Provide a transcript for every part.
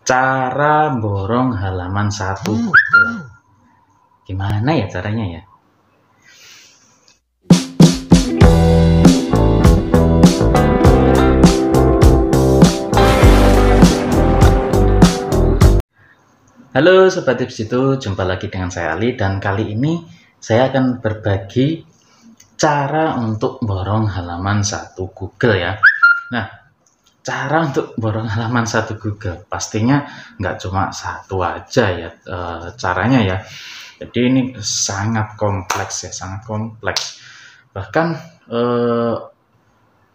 Cara borong halaman satu Google. Gimana ya caranya ya? Halo Sobat Tips itu, jumpa lagi dengan saya Ali, dan kali ini saya akan berbagi cara untuk borong halaman satu Google ya. Nah, cara untuk borong halaman satu Google pastinya nggak cuma satu aja ya caranya ya. Jadi ini sangat kompleks ya, sangat kompleks. Bahkan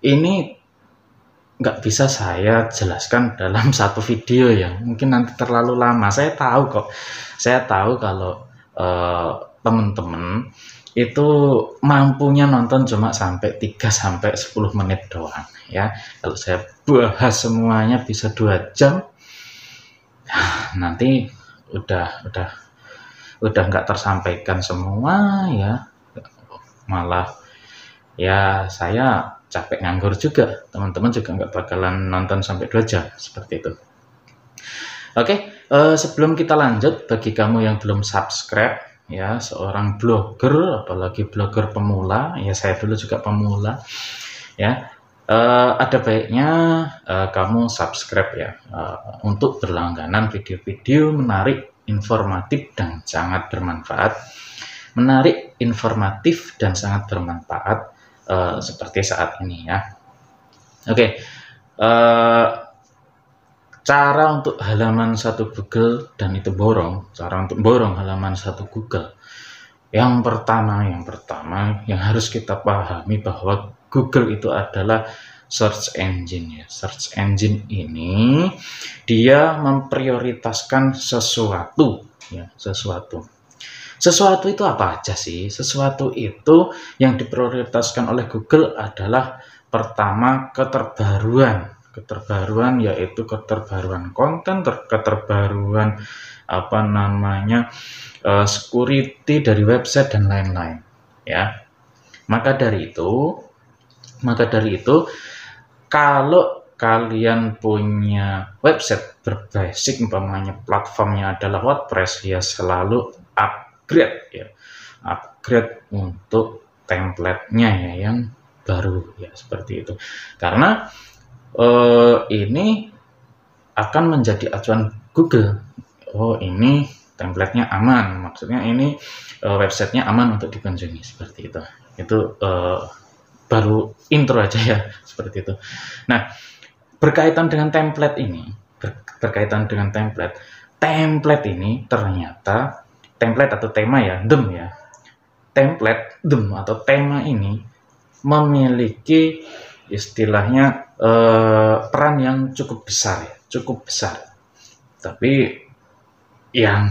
ini nggak bisa saya jelaskan dalam satu video ya, mungkin nanti terlalu lama. Saya tahu kalau teman-teman itu mampunya nonton cuma sampai 3-10 menit doang ya. Kalau saya bahas semuanya bisa 2 jam, nanti udah nggak tersampaikan semua ya, malah ya saya capek nganggur juga, teman-teman juga nggak bakalan nonton sampai 2 jam seperti itu. Oke, sebelum kita lanjut, bagi kamu yang belum subscribe ya, seorang blogger, apalagi blogger pemula ya, saya dulu juga pemula ya, ada baiknya kamu subscribe ya, untuk berlangganan video-video menarik, informatif dan sangat bermanfaat. Menarik, informatif dan sangat bermanfaat seperti saat ini ya. Oke, cara untuk halaman satu Google dan itu cara untuk borong halaman satu Google. Yang pertama yang harus kita pahami bahwa Google itu adalah search engine ya. Search engine ini dia memprioritaskan sesuatu ya, Sesuatu itu apa aja sih? Sesuatu itu yang diprioritaskan oleh Google adalah pertama keterbaruan, yaitu keterbaruan konten, keterbaruan security dari website dan lain-lain ya. Maka dari itu kalau kalian punya website berbasis umpamanya platformnya adalah WordPress, ya selalu upgrade untuk template-nya ya yang baru ya, seperti itu. Karena ini akan menjadi acuan Google. Oh, ini template-nya aman, maksudnya ini websitenya aman untuk dikunjungi, seperti itu. Itu baru intro aja ya, seperti itu. Nah, berkaitan dengan template ini, template ini ternyata template atau tema ya, template atau tema ini memiliki istilahnya peran yang cukup besar. Tapi ya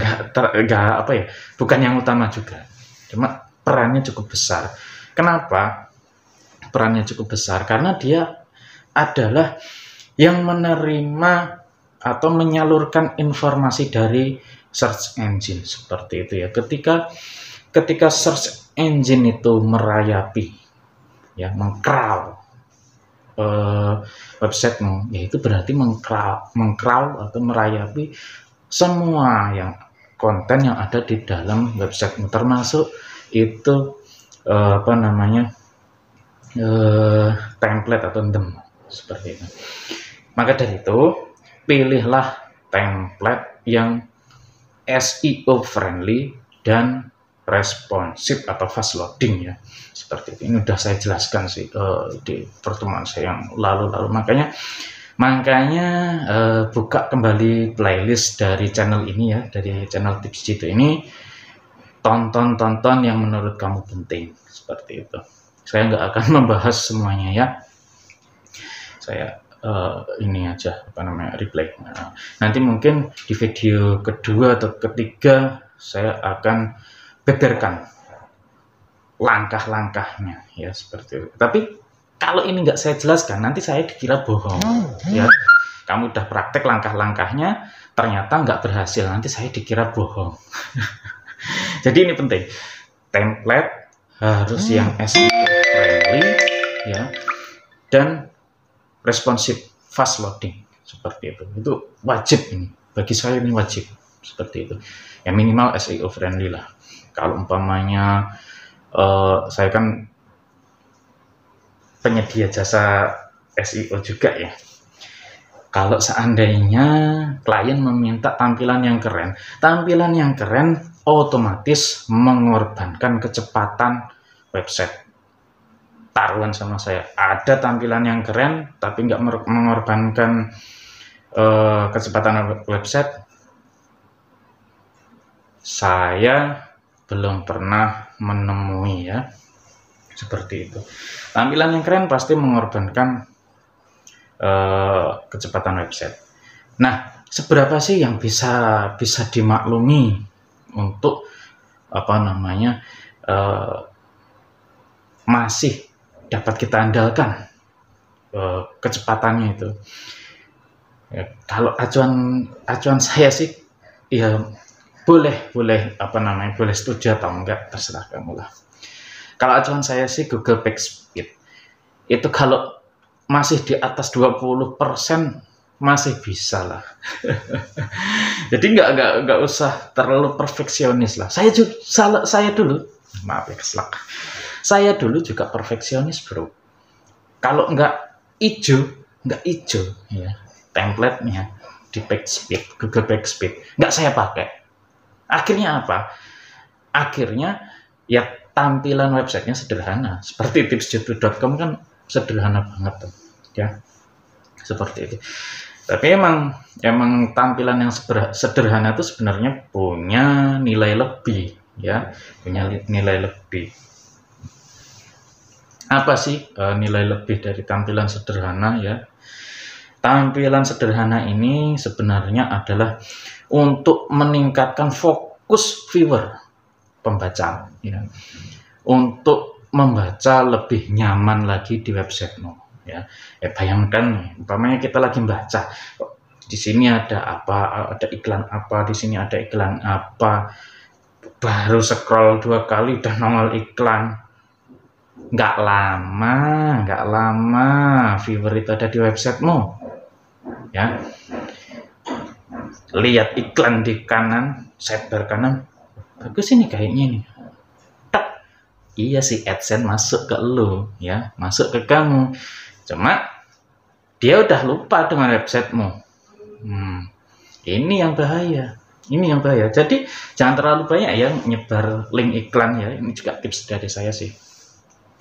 bukan yang utama juga, cuma perannya cukup besar. Kenapa perannya cukup besar? Karena dia adalah yang menerima atau menyalurkan informasi dari search engine, seperti itu ya. Ketika search engine itu merayapi ya, mengcrawl websitemu, yaitu berarti mengcrawl atau merayapi semua yang konten yang ada di dalam websitemu, termasuk itu template atau seperti itu. Maka dari itu, pilihlah template yang SEO friendly dan responsif atau fast loading ya, seperti itu. Ini udah saya jelaskan sih di pertemuan saya yang lalu. Makanya buka kembali playlist dari channel ini ya, dari channel Tips Jitu ini, tonton yang menurut kamu penting, seperti itu. Saya nggak akan membahas semuanya ya, saya ini aja replay. Nanti mungkin di video kedua atau ketiga saya akan beberkan langkah-langkahnya ya, seperti itu. Tapi kalau ini nggak saya jelaskan, nanti saya dikira bohong ya. Kamu udah praktek langkah-langkahnya, ternyata nggak berhasil, nanti saya dikira bohong. Jadi ini penting, template harus yang SEO friendly ya, dan responsif, fast loading, seperti itu wajib ini bagi saya ini wajib seperti itu. Ya minimal SEO friendly lah. Kalau umpamanya saya kan penyedia jasa SEO juga ya. Kalau seandainya klien meminta tampilan yang keren otomatis mengorbankan kecepatan website. Taruhan sama saya, ada tampilan yang keren tapi nggak mengorbankan kecepatan website, saya belum pernah menemui ya, seperti itu. Tampilan yang keren pasti mengorbankan kecepatan website. Nah, seberapa sih yang bisa dimaklumi untuk masih dapat kita andalkan kecepatannya itu? Ya, kalau acuan saya sih ya boleh setuju atau enggak, terserah kamu lah. Kalau acuan saya sih Google PageSpeed itu kalau masih di atas 20% masih bisa lah. Jadi nggak usah terlalu perfeksionis lah. Saya dulu, maaf ya keselak, saya dulu juga perfeksionis bro. Kalau nggak ijo ya template-nya di PageSpeed, Google PageSpeed nggak saya pakai. Akhirnya apa? Akhirnya ya tampilan websitenya sederhana, seperti tipsjodho.com kan sederhana banget tuh ya, seperti itu. Tapi emang tampilan yang sederhana itu sebenarnya punya nilai lebih ya, punya nilai lebih. Apa sih nilai lebih dari tampilan sederhana ya? Tampilan sederhana ini sebenarnya adalah untuk meningkatkan fokus viewer, pembaca ya, untuk membaca lebih nyaman lagi di websitemu ya. Bayangkan nih, umpamanya kita lagi baca, di sini ada apa, ada iklan apa, di sini ada iklan apa, baru scroll 2 kali udah nongol iklan. Nggak lama viewer itu ada di websitemu ya. Lihat iklan di kanan, sidebar kanan, bagus ini kayaknya nih. Iya sih, AdSense masuk ke lu ya, masuk ke kamu. Cuma dia udah lupa dengan websitemu. Ini yang bahaya. Jadi jangan terlalu banyak ya nyebar link iklan ya. Ini juga tips dari saya sih.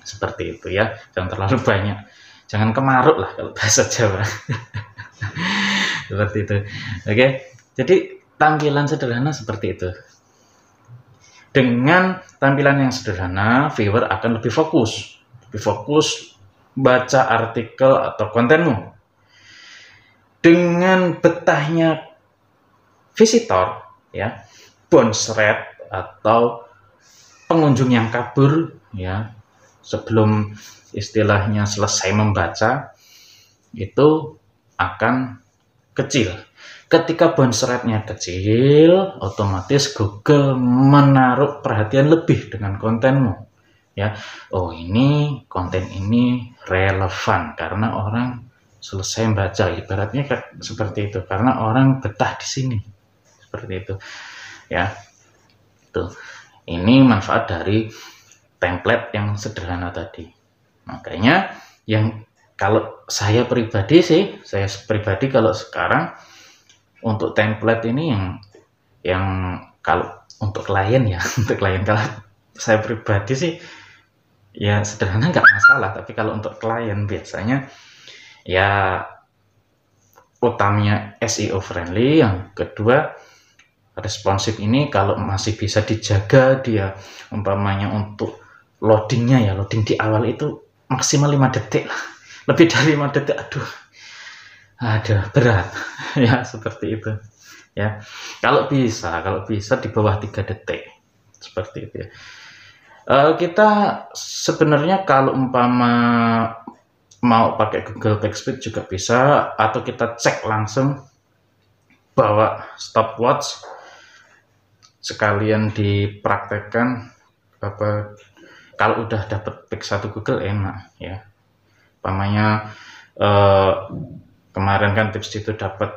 Seperti itu ya. Jangan terlalu banyak. Jangan kemaruk lah kalau bahasa Jawa. Seperti itu. Oke. Jadi tampilan sederhana seperti itu. Dengan tampilan yang sederhana, viewer akan lebih fokus baca artikel atau kontenmu. Dengan betahnya visitor, ya, bounce rate atau pengunjung yang kabur, ya, sebelum istilahnya selesai membaca, itu akan kecil. Ketika bounce rate-nya kecil, otomatis Google menaruh perhatian lebih dengan kontenmu. Ya, oh ini konten ini relevan karena orang selesai membaca. Ibaratnya seperti itu, karena orang betah di sini. Seperti itu. Ya. Tuh. Ini manfaat dari template yang sederhana tadi. Makanya kalau saya pribadi kalau sekarang untuk template ini yang kalau untuk klien ya, kalau saya pribadi sih ya sederhana nggak masalah, tapi kalau untuk klien biasanya ya utamanya SEO friendly, yang kedua responsif. Ini kalau masih bisa dijaga dia, umpamanya untuk loading di awal itu maksimal 5 detik lah, lebih dari 5 detik aduh berat ya, seperti itu ya. Kalau bisa di bawah 3 detik seperti itu ya. Kita sebenarnya kalau umpama mau pakai Google PageSpeed juga bisa, atau kita cek langsung bawa stopwatch sekalian dipraktekkan. Kalau udah dapat pick 1 Google enak ya. Umpamanya kemarin kan tips itu dapat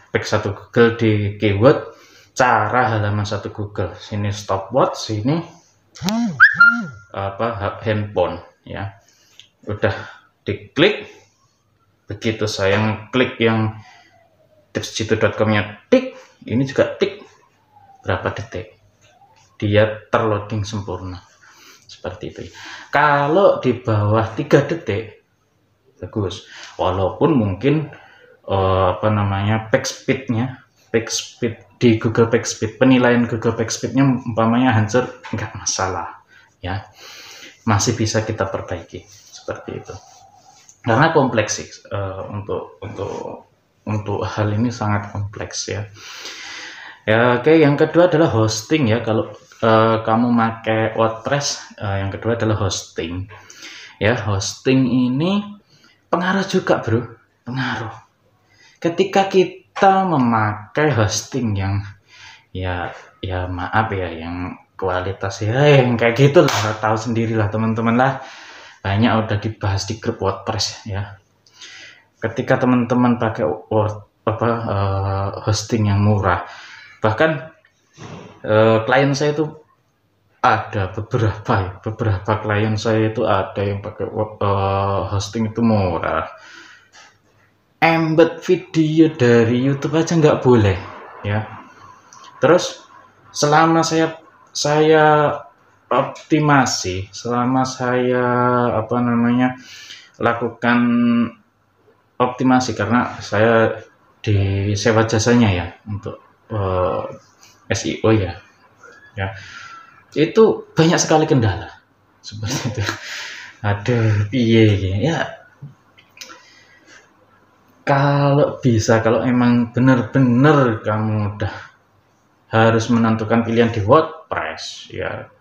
Pick satu Google di keyword cara halaman satu Google. Sini stopwatch, sini handphone ya. Udah diklik. Begitu saya klik yang tipsjitu.com-nya tik, ini juga tik, berapa detik dia terloading sempurna seperti itu. Kalau di bawah 3 detik bagus, walaupun mungkin page speed di Google Page Speed, penilaian Google Page Speed-nya umpamanya hancur, nggak masalah ya, masih bisa kita perbaiki seperti itu. Karena kompleks sih, untuk hal ini sangat kompleks ya. Ya, oke. Yang kedua adalah hosting ya. Kalau kamu pakai WordPress, yang kedua adalah hosting. Ya, hosting ini pengaruh juga, bro. Pengaruh. Ketika kita memakai hosting yang ya maaf ya, yang kualitas ya yang kayak gitulah, tahu sendirilah teman-teman lah. Banyak udah dibahas di grup WordPress ya. Ketika teman-teman pakai hosting yang murah, bahkan klien saya itu ada beberapa klien saya itu ada yang pakai hosting itu murah, embed video dari YouTube aja nggak boleh ya. Terus selama saya optimasi, selama saya lakukan optimasi, karena saya di sewa jasanya ya untuk SEO ya, itu banyak sekali kendala seperti itu. Aduh, piye ya. Kalau emang benar-benar kamu udah harus menentukan pilihan di WordPress ya,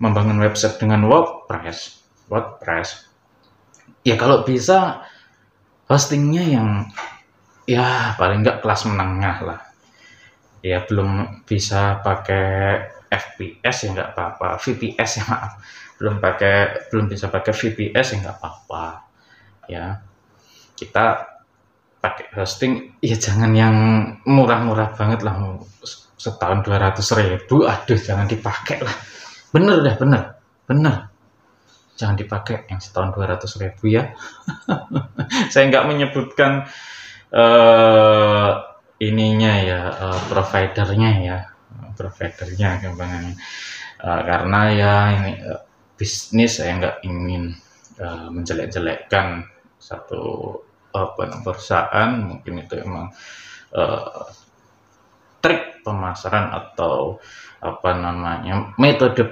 membangun website dengan WordPress ya, kalau bisa hostingnya yang ya paling enggak kelas menengah lah ya. Belum bisa pakai FPS ya nggak apa-apa, VPS ya maaf, belum bisa pakai VPS ya nggak apa-apa ya. Kita pakai hosting ya jangan yang murah-murah banget lah, setahun 200.000, aduh jangan dipakai lah. Bener, jangan dipakai yang setahun 200.000 ya. Saya nggak menyebutkan ininya ya, providernya gampangannya, karena ya ini bisnis, saya nggak ingin menjelek-jelekkan satu perusahaan. Mungkin itu emang trik pemasaran atau metode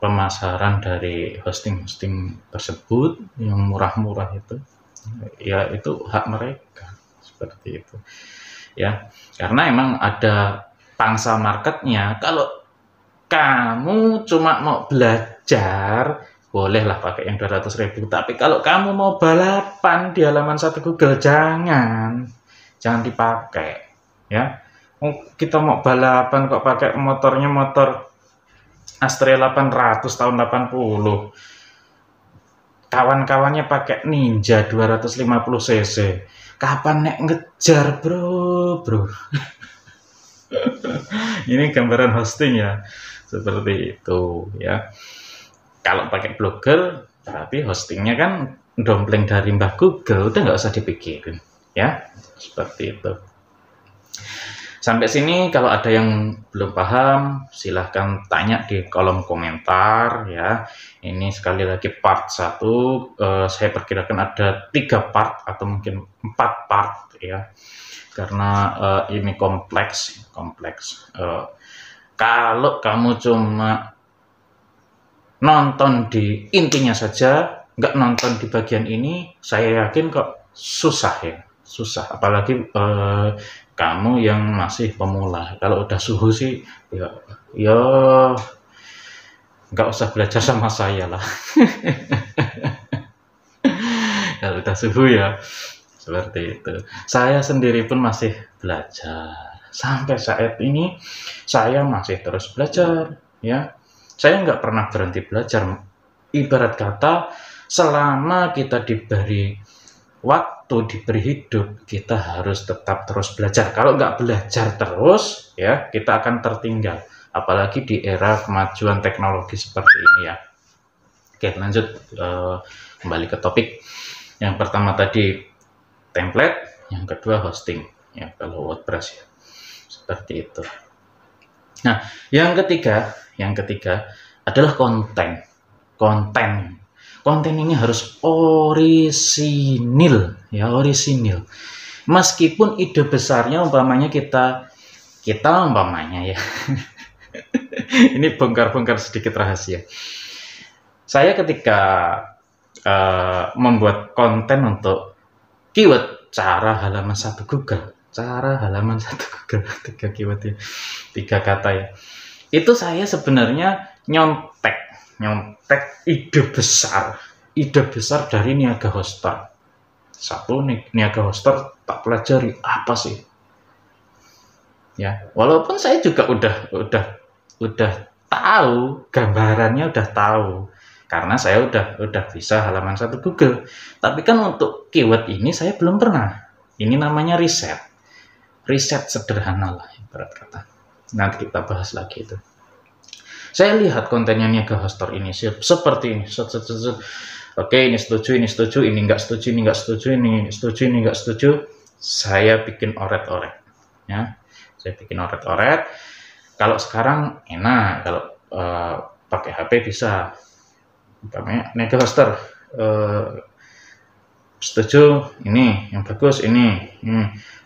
pemasaran dari hosting tersebut yang murah-murah itu ya, itu hak mereka seperti itu ya, karena emang ada pangsa marketnya. Kalau kamu cuma mau belajar, bolehlah pakai yang 200.000, tapi kalau kamu mau balapan di halaman satu Google, jangan dipakai ya. Kita mau balapan kok pakai motornya motor Astrea 800 tahun 80, kawan-kawannya pakai Ninja 250 cc, kapan nek ngejar bro. Ini gambaran hosting ya, seperti itu ya. Kalau pakai Blogger, tapi hostingnya kan dompleng dari Mbah Google, udah nggak usah dipikirin ya, seperti itu. Sampai sini kalau ada yang belum paham, silahkan tanya di kolom komentar ya. Ini sekali lagi part 1, saya perkirakan ada 3 part atau mungkin 4 part ya, karena ini kompleks. Kalau kamu cuma nonton di intinya saja, nggak nonton di bagian ini, saya yakin kok susah, apalagi kamu yang masih pemula. Kalau udah suhu sih ya nggak usah belajar sama saya lah. Kalau udah suhu ya seperti itu. Saya sendiri pun masih belajar. Sampai saat ini saya masih terus belajar ya. Saya nggak pernah berhenti belajar. Ibarat kata, selama kita diberi waktu waktu diberi hidup, kita harus tetap terus belajar. Kalau nggak belajar terus, ya kita akan tertinggal. Apalagi di era kemajuan teknologi seperti ini ya. Oke, lanjut kembali ke topik. Yang pertama tadi template, yang kedua hosting. Ya, kalau WordPress ya seperti itu. Nah, yang ketiga adalah konten. Konten ini harus orisinil, ya, orisinil. Meskipun ide besarnya umpamanya kita umpamanya ya. Ini bongkar-bongkar sedikit rahasia. Saya ketika membuat konten untuk keyword cara halaman 1 Google, 3 keyword ya, 3 kata ya. Itu saya sebenarnya nyontek ide besar dari Niaga Hoster. Niaga Hoster tak pelajari apa sih? Ya, walaupun saya juga udah tahu gambarannya, udah tahu karena saya udah bisa halaman 1 Google. Tapi kan untuk keyword ini saya belum pernah. Ini namanya riset sederhana lah ibarat kata. Nanti kita bahas lagi itu. Saya lihat kontennya Niaga Hoster ini seperti ini. Oke, ini setuju, ini nggak setuju, ini nggak setuju, ini setuju, ini nggak setuju. Saya bikin oret-oret. Ya, saya bikin oret-oret. Kalau sekarang enak, kalau pakai HP bisa. Umpamanya Niaga Hoster setuju, ini yang bagus, ini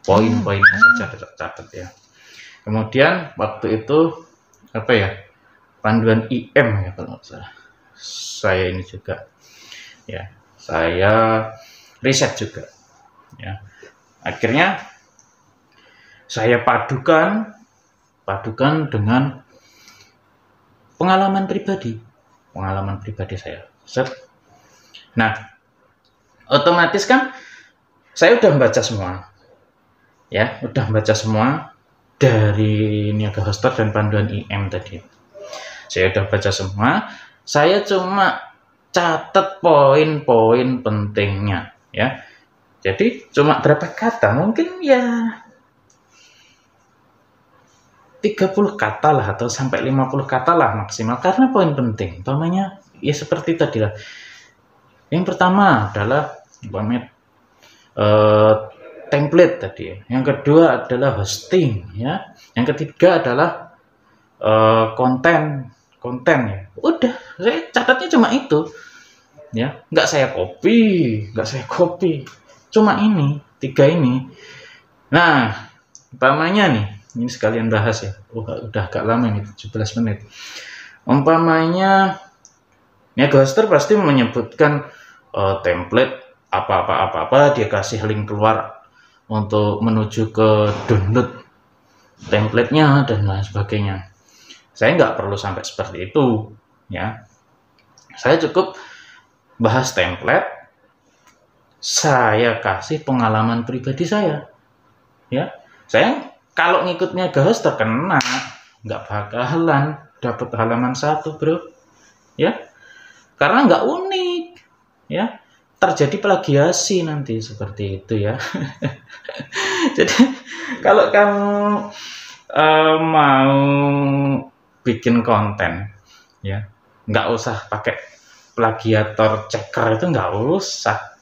poin-poinnya saja catat ya. Kemudian waktu itu apa ya? Panduan IM ya kalau nggak salah. Saya ini juga ya, saya riset juga ya. Akhirnya saya padukan dengan pengalaman pribadi saya. Nah, otomatis kan saya udah membaca semua ya, dari Niaga Hoster dan panduan IM tadi. Saya udah baca semua, saya cuma catat poin-poin pentingnya ya. Jadi cuma berapa kata, mungkin ya 30 kata lah atau sampai 50 kata lah maksimal, karena poin penting. Umpamanya ya seperti tadi lah. Yang pertama adalah template tadi ya. Yang kedua adalah hosting ya. Yang ketiga adalah konten ya. Udah, saya catatnya cuma itu ya, nggak saya copy, cuma ini 3 ini. Nah, umpamanya nih, ini sekalian bahas ya. Udah agak lama ini, 17 menit. Umpamanya Niaga Hoster pasti menyebutkan template apa, dia kasih link keluar untuk menuju ke download template-nya dan lain sebagainya. Saya nggak perlu sampai seperti itu ya. Saya cukup bahas template, saya kasih pengalaman pribadi saya ya. Saya kalau ngikut Niaga Hoster kena, nggak bakalan dapat halaman 1 bro ya, karena nggak unik ya, terjadi plagiasi nanti seperti itu ya. Jadi kalau kamu mau bikin konten ya, nggak usah pakai plagiator checker, itu nggak usah,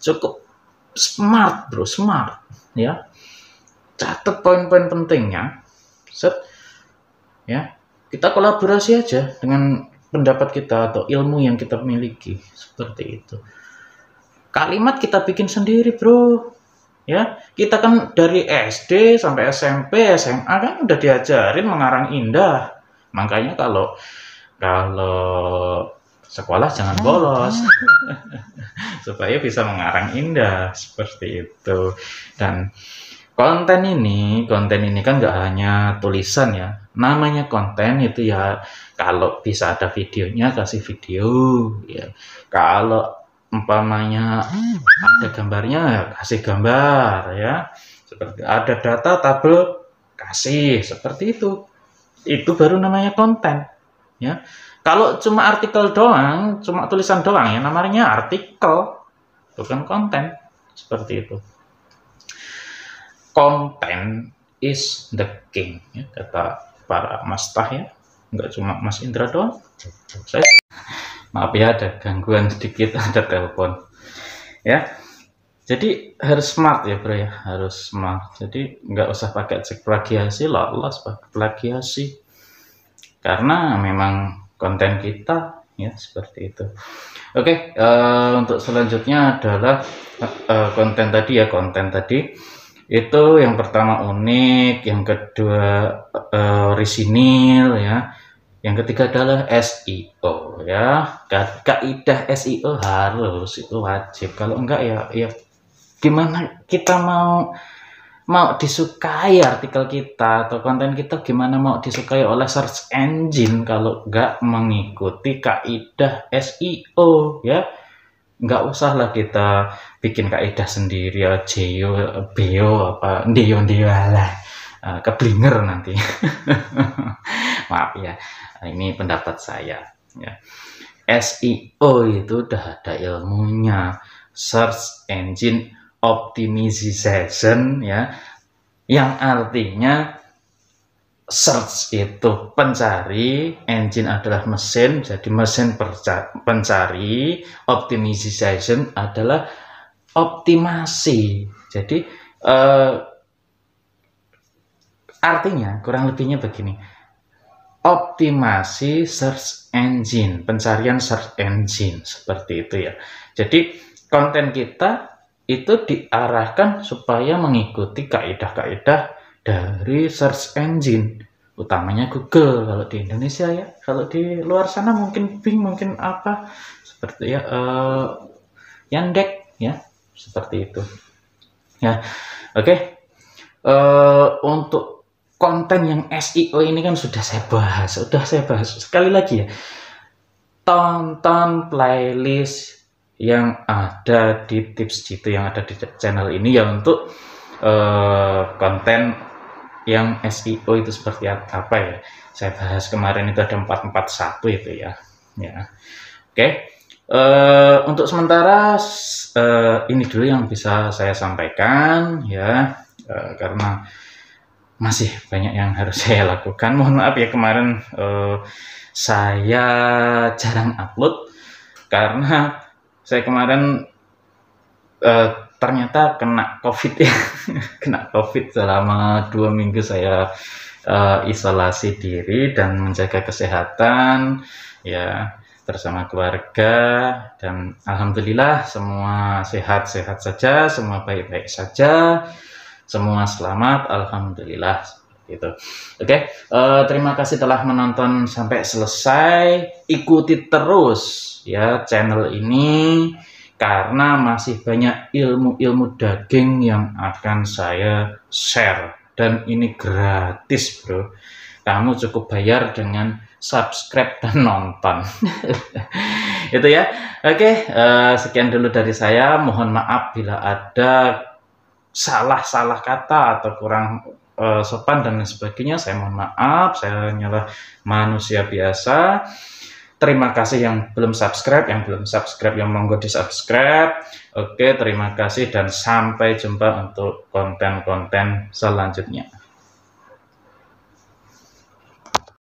cukup smart bro, smart ya. Catat poin-poin pentingnya, set ya, kita kolaborasi aja dengan pendapat kita atau ilmu yang kita miliki, seperti itu. Kalimat kita bikin sendiri bro ya. Kita kan dari SD sampai SMP, SMA kan udah diajarin mengarang indah. Makanya kalau sekolah jangan bolos supaya bisa mengarang indah, seperti itu. Dan konten ini kan nggak hanya tulisan ya, namanya konten itu ya. Kalau bisa ada videonya, kasih video ya. Kalau umpamanya ada gambarnya, ya kasih gambar ya. Seperti ada data tabel, kasih, seperti itu. Itu baru namanya konten ya. Kalau cuma artikel doang, cuma tulisan doang ya, namanya artikel, bukan konten. seperti itu. Konten is the king, ya, kata para mastah ya, nggak cuma Mas Indra doang. Maaf ya, ada gangguan sedikit, ada telepon ya. Jadi harus smart ya bro ya, harus smart. Jadi nggak usah pakai cek plagiasi, lolos pakai plagiasi, karena memang konten kita ya seperti itu. Oke, untuk selanjutnya adalah konten tadi itu yang pertama unik, yang kedua orisinil ya, yang ketiga adalah SEO ya. Kaidah SEO harus, itu wajib. Kalau enggak ya gimana kita mau disukai artikel kita atau konten kita, gimana mau disukai oleh search engine kalau enggak mengikuti kaidah SEO ya. Enggak usah lah kita bikin kaidah sendiri ya, beo apa ndio lah, keblinger nanti. Maaf ya, ini pendapat saya ya. SEO itu udah ada ilmunya, search engine optimization ya, yang artinya search itu pencari, engine adalah mesin, jadi mesin pencari, optimization adalah optimasi. Jadi artinya kurang lebihnya begini, optimasi search engine, pencarian search engine, seperti itu ya. Jadi konten kita itu diarahkan supaya mengikuti kaidah-kaidah dari search engine, utamanya Google kalau di Indonesia ya. Kalau di luar sana mungkin Bing, mungkin apa seperti ya, Yandex ya, seperti itu ya. Oke, untuk konten yang SEO ini kan sudah saya bahas sekali lagi ya. Tonton playlist yang ada di tips Jitu, yang ada di channel ini ya, untuk konten yang SEO itu seperti apa ya. Saya bahas kemarin itu ada 441 itu ya. Oke. Untuk sementara ini dulu yang bisa saya sampaikan ya, karena masih banyak yang harus saya lakukan. Mohon maaf ya, kemarin saya jarang upload karena saya kemarin ternyata kena COVID ya. Kena COVID selama 2 minggu saya isolasi diri dan menjaga kesehatan ya bersama keluarga, dan alhamdulillah semua sehat-sehat saja, semua baik-baik saja, semua selamat, alhamdulillah gitu. Oke, terima kasih telah menonton sampai selesai. Ikuti terus ya channel ini, karena masih banyak ilmu-ilmu daging yang akan saya share, dan ini gratis bro. Kamu cukup bayar dengan subscribe dan nonton. Itu ya. Oke, sekian dulu dari saya. Mohon maaf bila ada salah kata atau kurang sopan dan sebagainya. Saya mohon maaf, saya hanyalah manusia biasa. Terima kasih yang belum subscribe, yang monggo di subscribe. Oke, terima kasih dan sampai jumpa untuk konten-konten selanjutnya.